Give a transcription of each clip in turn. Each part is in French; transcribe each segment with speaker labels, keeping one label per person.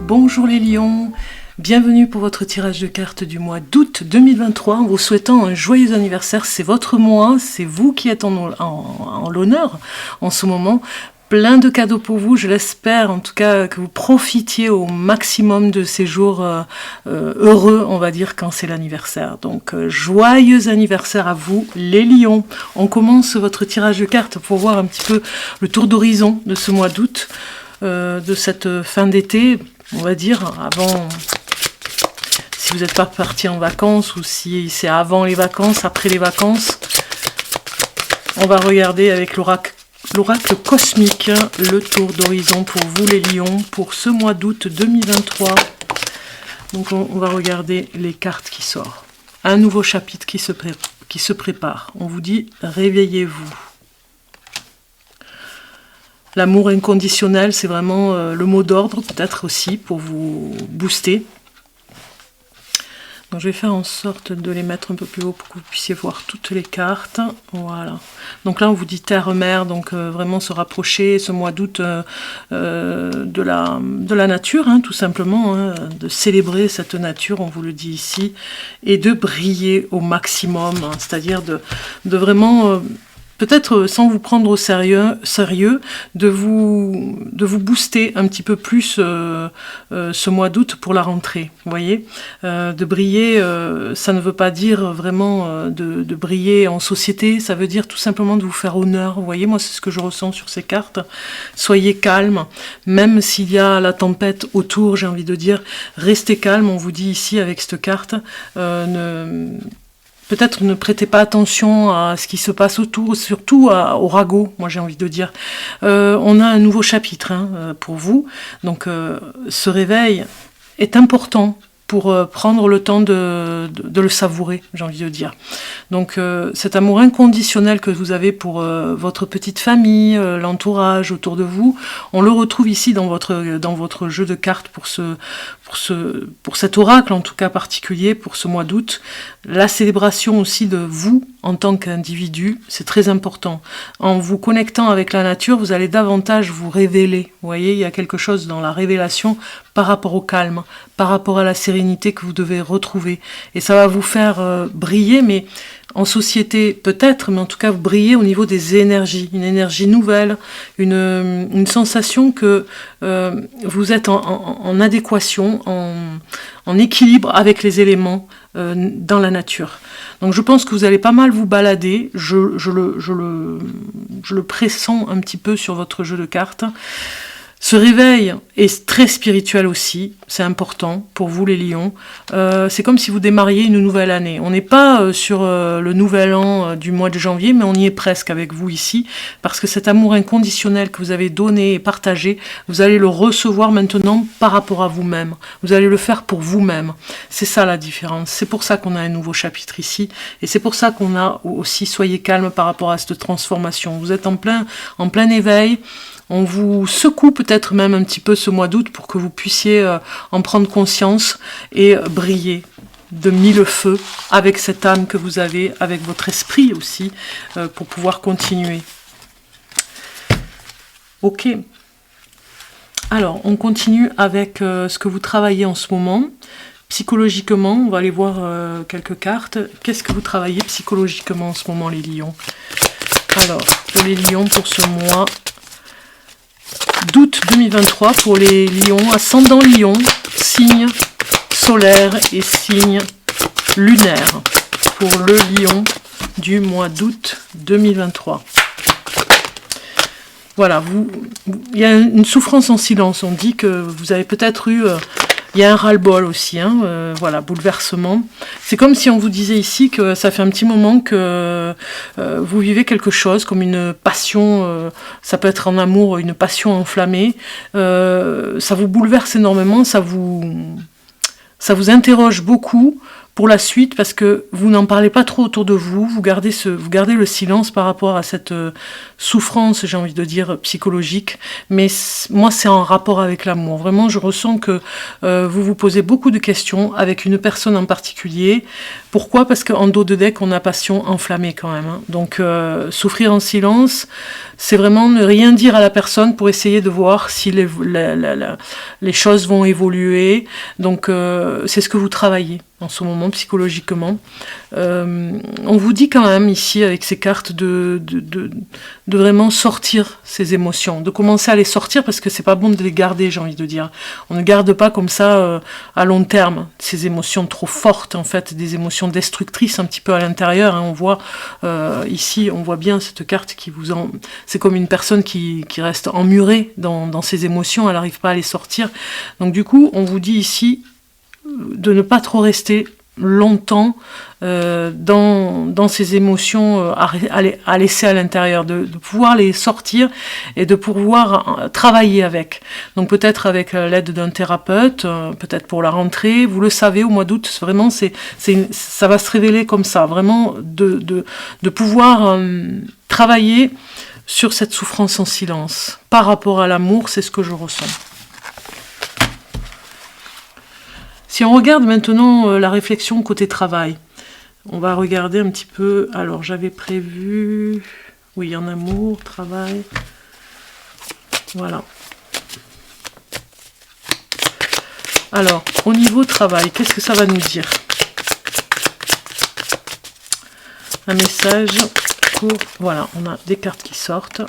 Speaker 1: Bonjour les lions, bienvenue pour votre tirage de cartes du mois d'août 2023 en vous souhaitant un joyeux anniversaire. C'est votre mois, c'est vous qui êtes en l'honneur en ce moment. Plein de cadeaux pour vous, je l'espère en tout cas que vous profitiez au maximum de ces jours heureux, on va dire, quand c'est l'anniversaire. Donc joyeux anniversaire à vous les lions. On commence votre tirage de cartes pour voir un petit peu le tour d'horizon de ce mois d'août, de cette fin d'été, on va dire, avant, si vous n'êtes pas parti en vacances ou si c'est avant les vacances, après les vacances. On va regarder avec l'oracle cosmique, le tour d'horizon pour vous les lions, pour ce mois d'août 2023. Donc on va regarder les cartes qui sortent. Un nouveau chapitre qui se prépare. On vous dit, réveillez-vous. L'amour inconditionnel, c'est vraiment le mot d'ordre, peut-être aussi, pour vous booster. Donc je vais faire en sorte de les mettre un peu plus haut pour que vous puissiez voir toutes les cartes. Voilà. Donc là on vous dit terre-mer, donc vraiment se rapprocher ce mois d'août de la nature, hein, tout simplement, hein, de célébrer cette nature, on vous le dit ici, et de briller au maximum, hein, c'est-à-dire de vraiment... peut-être sans vous prendre au sérieux, de vous booster un petit peu plus ce mois d'août pour la rentrée, vous voyez. De briller, ça ne veut pas dire vraiment de briller en société, ça veut dire tout simplement de vous faire honneur, vous voyez, moi c'est ce que je ressens sur ces cartes. Soyez calme, même s'il y a la tempête autour, j'ai envie de dire, restez calme, on vous dit ici avec cette carte, peut-être ne prêtez pas attention à ce qui se passe autour, surtout au ragot, moi j'ai envie de dire. On a un nouveau chapitre hein, pour vous, donc ce réveil est important pour prendre le temps de le savourer, j'ai envie de dire. Donc cet amour inconditionnel que vous avez pour votre petite famille, l'entourage autour de vous, on le retrouve ici dans votre jeu de cartes pour cet oracle, en tout cas particulier, pour ce mois d'août. La célébration aussi de vous en tant qu'individu, c'est très important. En vous connectant avec la nature, vous allez davantage vous révéler. Vous voyez, il y a quelque chose dans la révélation par rapport au calme, par rapport à la sérénité que vous devez retrouver. Et ça va vous faire briller, mais en société peut-être, mais en tout cas vous brillez au niveau des énergies, une énergie nouvelle, une sensation que vous êtes en adéquation, en équilibre avec les éléments dans la nature. Donc je pense que vous allez pas mal vous balader, je le pressens un petit peu sur votre jeu de cartes. Ce réveil est très spirituel aussi, c'est important pour vous les lions. C'est comme si vous démarriez une nouvelle année. On n'est pas sur le nouvel an du mois de janvier, mais on y est presque avec vous ici, parce que cet amour inconditionnel que vous avez donné et partagé, vous allez le recevoir maintenant par rapport à vous-même. Vous allez le faire pour vous-même. C'est ça la différence. C'est pour ça qu'on a un nouveau chapitre ici, et c'est pour ça qu'on a aussi soyez calme par rapport à cette transformation. Vous êtes en plein éveil. On vous secoue peut-être même un petit peu ce mois d'août pour que vous puissiez en prendre conscience et briller de mille feux avec cette âme que vous avez, avec votre esprit aussi, pour pouvoir continuer. Ok. Alors, on continue avec ce que vous travaillez en ce moment. Psychologiquement, on va aller voir quelques cartes. Qu'est-ce que vous travaillez psychologiquement en ce moment, les lions? Alors, pour les lions, pour ce mois d'août 2023, pour les lions, ascendant lion, signe solaire et signe lunaire, pour le lion du mois d'août 2023. Voilà, il y a une souffrance en silence, on dit que vous avez peut-être eu... il y a un ras-le-bol aussi, hein, voilà, bouleversement. C'est comme si on vous disait ici que ça fait un petit moment que vous vivez quelque chose, comme une passion, ça peut être en amour, une passion enflammée. Ça vous bouleverse énormément, ça vous interroge beaucoup. pour la suite, parce que vous n'en parlez pas trop autour de vous, vous gardez le silence par rapport à cette souffrance, j'ai envie de dire, psychologique, mais moi c'est en rapport avec l'amour. Vraiment, je ressens que vous vous posez beaucoup de questions avec une personne en particulier. Pourquoi? Parce qu'en dos de deck, on a passion enflammée quand même. Hein. Donc, souffrir en silence, c'est vraiment ne rien dire à la personne pour essayer de voir si les choses vont évoluer. Donc, c'est ce que vous travaillez en ce moment psychologiquement. On vous dit quand même ici avec ces cartes de vraiment sortir ces émotions, de commencer à les sortir parce que c'est pas bon de les garder, j'ai envie de dire. On ne garde pas comme ça à long terme ces émotions trop fortes en fait, des émotions destructrices un petit peu à l'intérieur. Hein. On voit ici, on voit bien cette carte qui vous c'est comme une personne qui reste emmurée dans ses émotions, elle n'arrive pas à les sortir. Donc du coup, on vous dit ici de ne pas trop rester longtemps dans ces émotions à laisser à l'intérieur, de pouvoir les sortir et de pouvoir travailler avec. Donc peut-être avec l'aide d'un thérapeute, peut-être pour la rentrée, vous le savez, au mois d'août, vraiment, ça va se révéler comme ça, vraiment de pouvoir travailler sur cette souffrance en silence. Par rapport à l'amour, c'est ce que je ressens. Si on regarde maintenant la réflexion côté travail, on va regarder un petit peu. Alors, j'avais prévu... Oui, en amour, travail... Voilà. Alors, au niveau travail, qu'est-ce que ça va nous dire? Un message pour... Voilà, on a des cartes qui sortent.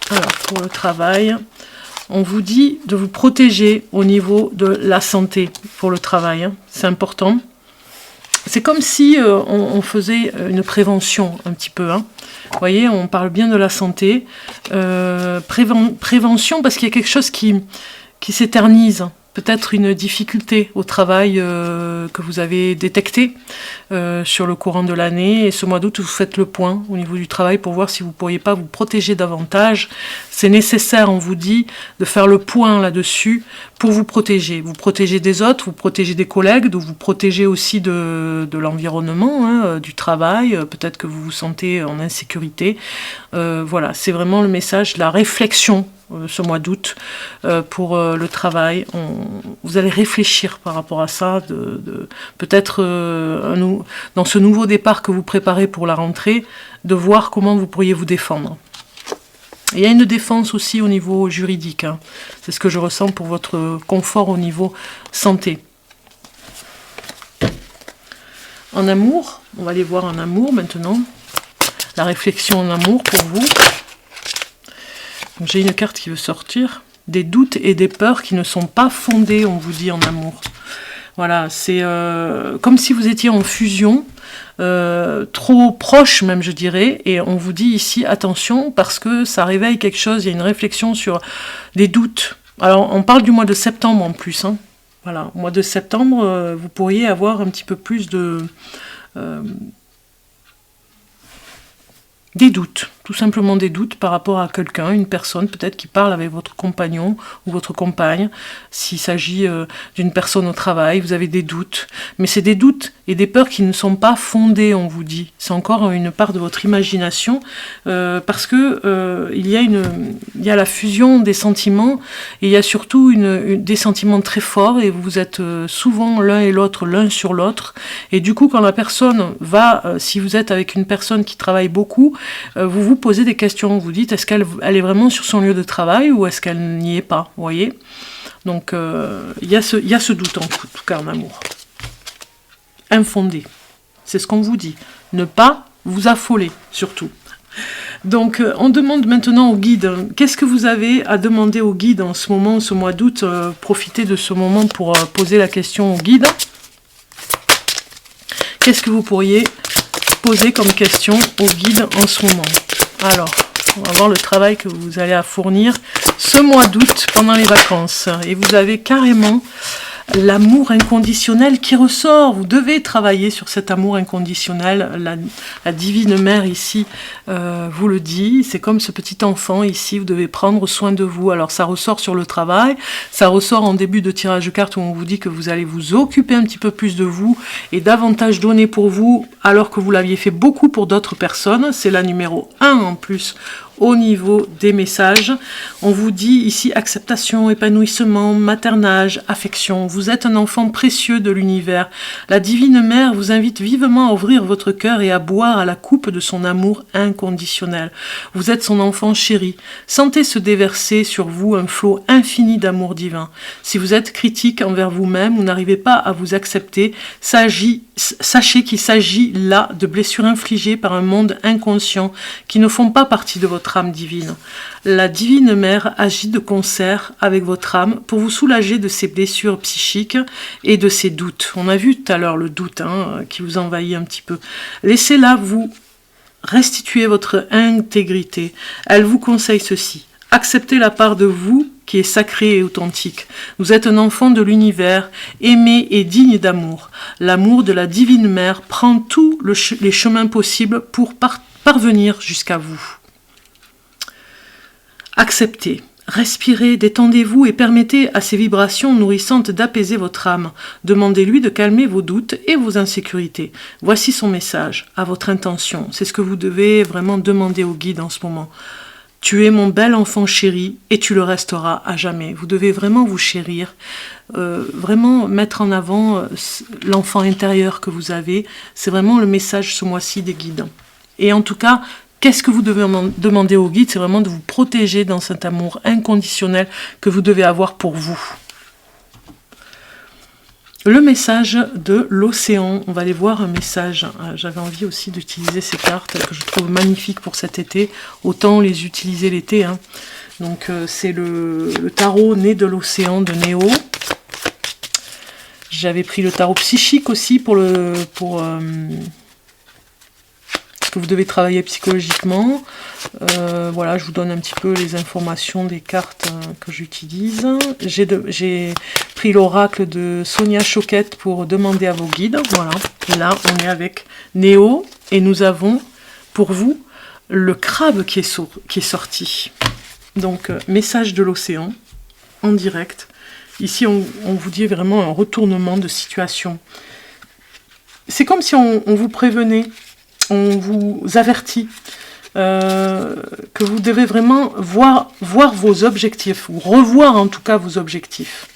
Speaker 1: Alors, pour le travail... On vous dit de vous protéger au niveau de la santé pour le travail. Hein. C'est important. C'est comme si on faisait une prévention un petit peu. Hein. Vous voyez, on parle bien de la santé. Prévention parce qu'il y a quelque chose qui s'éternise. Peut-être une difficulté au travail que vous avez détecté sur le courant de l'année. Et ce mois d'août, vous faites le point au niveau du travail pour voir si vous ne pourriez pas vous protéger davantage. C'est nécessaire, on vous dit, de faire le point là-dessus pour vous protéger. Vous protégez des autres, vous protégez des collègues, vous protégez aussi de l'environnement, hein, du travail. Peut-être que vous vous sentez en insécurité. Voilà, c'est vraiment le message, la réflexion ce mois d'août pour le travail. Vous allez réfléchir par rapport à ça, peut-être dans ce nouveau départ que vous préparez pour la rentrée, de voir comment vous pourriez vous défendre. Et il y a une défense aussi au niveau juridique. Hein. C'est ce que je ressens pour votre confort au niveau santé. En amour, on va aller voir en amour maintenant. La réflexion en amour pour vous. J'ai une carte qui veut sortir. Des doutes et des peurs qui ne sont pas fondés, on vous dit, en amour. Voilà, c'est comme si vous étiez en fusion, trop proche même, je dirais. Et on vous dit ici, attention, parce que ça réveille quelque chose. Il y a une réflexion sur des doutes. Alors, on parle du mois de septembre en plus. Hein. Voilà, au mois de septembre, vous pourriez avoir un petit peu plus des doutes, tout simplement des doutes par rapport à quelqu'un, une personne peut-être qui parle avec votre compagnon ou votre compagne. S'il s'agit d'une personne au travail, vous avez des doutes. Mais c'est des doutes et des peurs qui ne sont pas fondées, on vous dit. C'est encore une part de votre imagination parce que il y a la fusion des sentiments et il y a surtout des sentiments très forts et vous êtes souvent l'un et l'autre, l'un sur l'autre. Et du coup, quand la personne va, si vous êtes avec une personne qui travaille beaucoup, vous vous posez des questions, vous dites est-ce qu'elle est vraiment sur son lieu de travail ou est-ce qu'elle n'y est pas, vous voyez. Donc il y a ce doute en tout cas en amour. Infondé, c'est ce qu'on vous dit. Ne pas vous affoler surtout. Donc on demande maintenant au guide, qu'est-ce que vous avez à demander au guide en ce moment, ce mois d'août, profitez de ce moment pour poser la question au guide. Qu'est-ce que vous pourriez poser comme question au guide en ce moment? Alors, on va voir le travail que vous allez à fournir ce mois d'août pendant les vacances. Et vous avez carrément l'amour inconditionnel qui ressort. Vous devez travailler sur cet amour inconditionnel. La divine mère ici vous le dit. C'est comme ce petit enfant ici. Vous devez prendre soin de vous. Alors ça ressort sur le travail. Ça ressort en début de tirage de cartes où on vous dit que vous allez vous occuper un petit peu plus de vous et davantage donner pour vous alors que vous l'aviez fait beaucoup pour d'autres personnes. C'est la numéro 1 en plus. Au niveau des messages, on vous dit ici acceptation, épanouissement, maternage, affection. Vous êtes un enfant précieux de l'univers. La divine mère vous invite vivement à ouvrir votre cœur et à boire à la coupe de son amour inconditionnel. Vous êtes son enfant chéri. Sentez se déverser sur vous un flot infini d'amour divin. Si vous êtes critique envers vous-même ou n'arrivez pas à vous accepter, sachez qu'il s'agit là de blessures infligées par un monde inconscient qui ne font pas partie de votre âme divine. La divine mère agit de concert avec votre âme pour vous soulager de ces blessures psychiques et de ces doutes. On a vu tout à l'heure le doute qui vous envahit un petit peu. Laissez-la vous restituer votre intégrité. Elle vous conseille ceci. Acceptez la part de vous qui est sacrée et authentique. Vous êtes un enfant de l'univers, aimé et digne d'amour. L'amour de la divine mère prend tous les chemins possibles pour parvenir jusqu'à vous. Acceptez, respirez, détendez-vous et permettez à ces vibrations nourrissantes d'apaiser votre âme. Demandez-lui de calmer vos doutes et vos insécurités. Voici son message, à votre intention. C'est ce que vous devez vraiment demander au guide en ce moment. Tu es mon bel enfant chéri et tu le resteras à jamais. Vous devez vraiment vous chérir, vraiment mettre en avant l'enfant intérieur que vous avez. C'est vraiment le message ce mois-ci des guides. Et en tout cas, qu'est-ce que vous devez demander au guide? C'est vraiment de vous protéger dans cet amour inconditionnel que vous devez avoir pour vous. Le message de l'océan, on va aller voir un message. J'avais envie aussi d'utiliser ces cartes que je trouve magnifiques pour cet été. Autant les utiliser l'été. Donc c'est le tarot né de l'océan de Néo. J'avais pris le tarot psychique aussi pour que vous devez travailler psychologiquement. Voilà, je vous donne un petit peu les informations des cartes que j'utilise. J'ai pris l'oracle de Sonia Choquette pour demander à vos guides. Voilà, et là on est avec Néo et nous avons pour vous le crabe qui est sorti. Donc message de l'océan en direct. Ici on vous dit vraiment un retournement de situation. C'est comme si on vous prévenait, on vous avertit que vous devez vraiment voir vos objectifs, ou revoir en tout cas vos objectifs.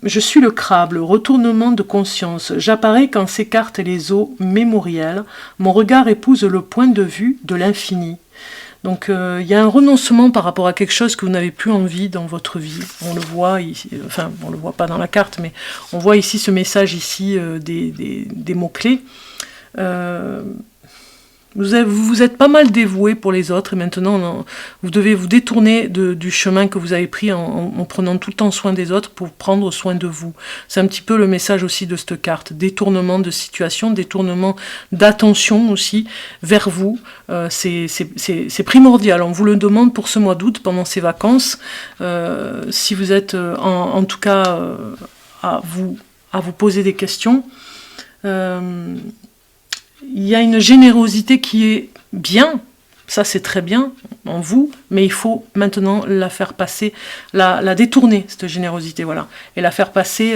Speaker 1: Je suis le crabe, le retournement de conscience. J'apparais quand s'écartent les eaux mémorielles. Mon regard épouse le point de vue de l'infini. Donc il y a un renoncement par rapport à quelque chose que vous n'avez plus envie dans votre vie. On le voit ici, enfin on le voit pas dans la carte, mais on voit ici ce message ici des mots-clés. Vous êtes pas mal dévoué pour les autres et maintenant vous devez vous détourner du chemin que vous avez pris en prenant tout le temps soin des autres pour prendre soin de vous. C'est un petit peu le message aussi de cette carte. Détournement de situation, détournement d'attention aussi vers vous. C'est primordial. On vous le demande pour ce mois d'août pendant ces vacances. Si vous êtes en tout cas à vous poser des questions. Il y a une générosité qui est bien, ça c'est très bien en vous, mais il faut maintenant la faire passer, la détourner, cette générosité, voilà, et la faire passer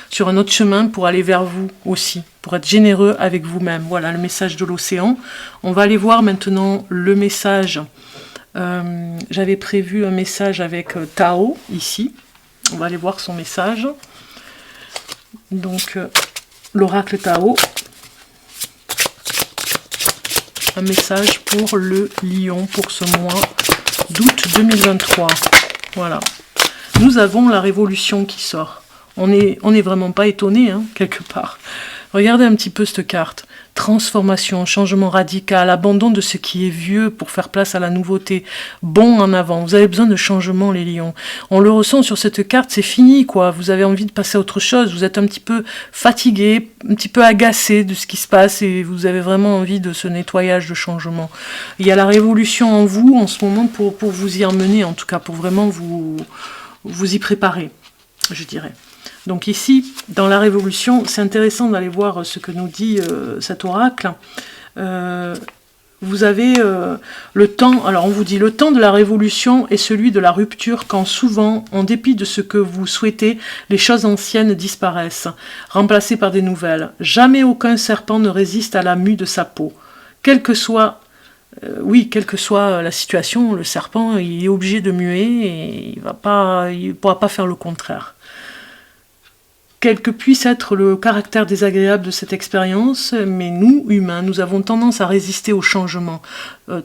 Speaker 1: sur un autre chemin pour aller vers vous aussi, pour être généreux avec vous-même. Voilà le message de l'océan. On va aller voir maintenant le message. J'avais prévu un message avec Tao, ici. On va aller voir son message. Donc, l'oracle Tao. Un message pour le lion pour ce mois d'août 2023. Voilà. Nous avons la révolution qui sort. On est vraiment pas étonné, quelque part. Regardez un petit peu cette carte. Transformation, changement radical, abandon de ce qui est vieux pour faire place à la nouveauté. Bond en avant. Vous avez besoin de changement, les lions. On le ressent sur cette carte, c'est fini, quoi. Vous avez envie de passer à autre chose. Vous êtes un petit peu fatigué, un petit peu agacé de ce qui se passe et vous avez vraiment envie de ce nettoyage, de changement. Il y a la révolution en vous en ce moment pour vous y emmener, en tout cas, pour vraiment vous y préparer. je dirais. Donc ici, dans la Révolution, c'est intéressant d'aller voir ce que nous dit cet oracle. Vous avez le temps, alors on vous dit, le temps de la Révolution est celui de la rupture, quand souvent, en dépit de ce que vous souhaitez, les choses anciennes disparaissent, remplacées par des nouvelles. Jamais aucun serpent ne résiste à la mue de sa peau. Quelle que soit la situation, le serpent, il est obligé de muer et il ne pourra pas faire le contraire. Quel que puisse être le caractère désagréable de cette expérience, mais nous, humains, nous avons tendance à résister aux changements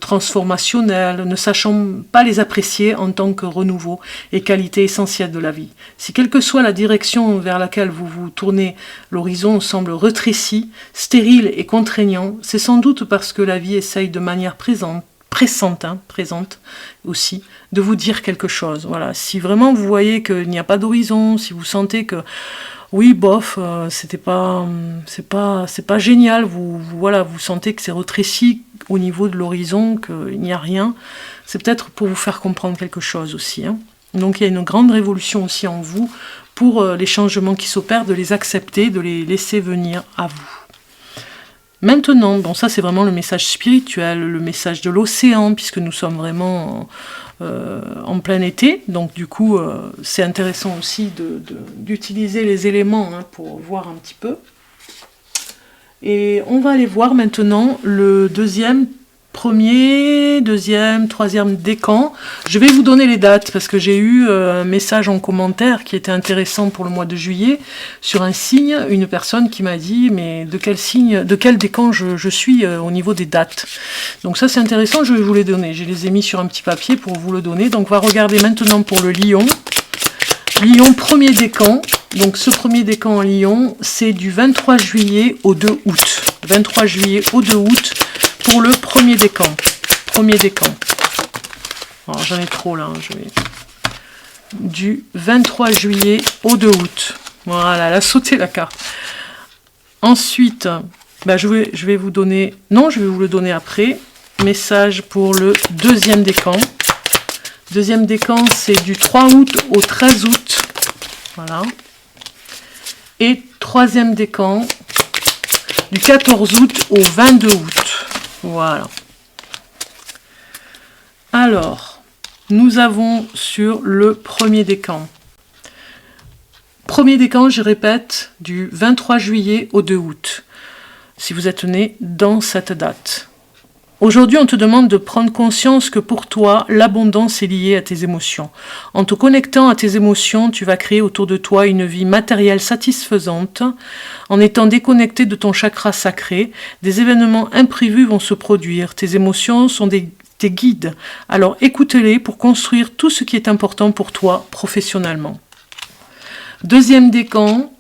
Speaker 1: transformationnels, ne sachant pas les apprécier en tant que renouveau et qualité essentielle de la vie. Si quelle que soit la direction vers laquelle vous vous tournez, l'horizon semble rétréci, stérile et contraignant, c'est sans doute parce que la vie essaye de manière pressante aussi, de vous dire quelque chose. Voilà. Si vraiment vous voyez qu'il n'y a pas d'horizon, si vous sentez que oui, bof, c'est pas génial, vous sentez que c'est rétréci au niveau de l'horizon, qu'il n'y a rien, c'est peut-être pour vous faire comprendre quelque chose aussi. Hein. Donc il y a une grande révolution aussi en vous pour les changements qui s'opèrent, de les accepter, de les laisser venir à vous. Maintenant, bon, ça c'est vraiment le message spirituel, le message de l'océan, puisque nous sommes vraiment en plein été, donc du coup c'est intéressant aussi d'utiliser les éléments pour voir un petit peu. Et on va aller voir maintenant le premier, deuxième, troisième décan. Je vais vous donner les dates parce que j'ai eu un message en commentaire qui était intéressant pour le mois de juillet sur un signe, une personne qui m'a dit mais de quel signe, de quel décan je suis au niveau des dates. Donc ça c'est intéressant, je vais vous les donner. Je les ai mis sur un petit papier pour vous le donner. Donc on va regarder maintenant pour le Lion. Lion, premier décan. Donc ce premier décan en Lion, c'est du 23 juillet au 2 août. 23 juillet au 2 août. Pour le premier décan. Premier décan. Alors j'en ai trop là. Du 23 juillet au 2 août. Voilà, elle a sauté la carte. Ensuite, je vais vous donner... Non, je vais vous le donner après. Message pour le deuxième décan. Deuxième décan, c'est du 3 août au 13 août. Voilà. Et troisième décan, du 14 août au 22 août. Voilà. Alors, nous avons sur le premier décan. Premier décan, je répète, du 23 juillet au 2 août. Si vous êtes né dans cette date. Aujourd'hui, on te demande de prendre conscience que pour toi, l'abondance est liée à tes émotions. En te connectant à tes émotions, tu vas créer autour de toi une vie matérielle satisfaisante. En étant déconnecté de ton chakra sacré, des événements imprévus vont se produire. Tes émotions sont tes guides. Alors écoute-les pour construire tout ce qui est important pour toi professionnellement. Deuxième décan,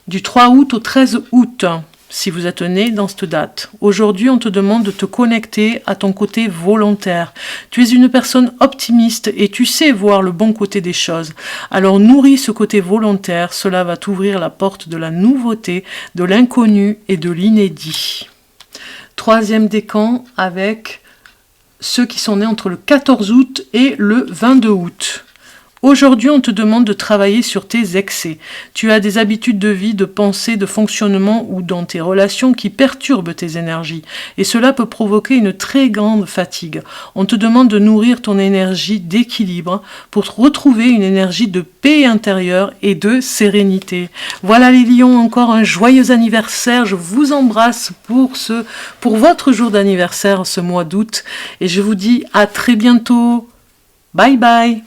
Speaker 1: du 3 août au 13 août. Si vous êtes né dans cette date. Aujourd'hui, on te demande de te connecter à ton côté volontaire. Tu es une personne optimiste et tu sais voir le bon côté des choses. Alors nourris ce côté volontaire, cela va t'ouvrir la porte de la nouveauté, de l'inconnu et de l'inédit. Troisième décan avec ceux qui sont nés entre le 14 août et le 22 août. Aujourd'hui, on te demande de travailler sur tes excès. Tu as des habitudes de vie, de pensée, de fonctionnement ou dans tes relations qui perturbent tes énergies. Et cela peut provoquer une très grande fatigue. On te demande de nourrir ton énergie d'équilibre pour retrouver une énergie de paix intérieure et de sérénité. Voilà les lions, encore un joyeux anniversaire. Je vous embrasse pour votre jour d'anniversaire ce mois d'août. Et je vous dis à très bientôt. Bye bye.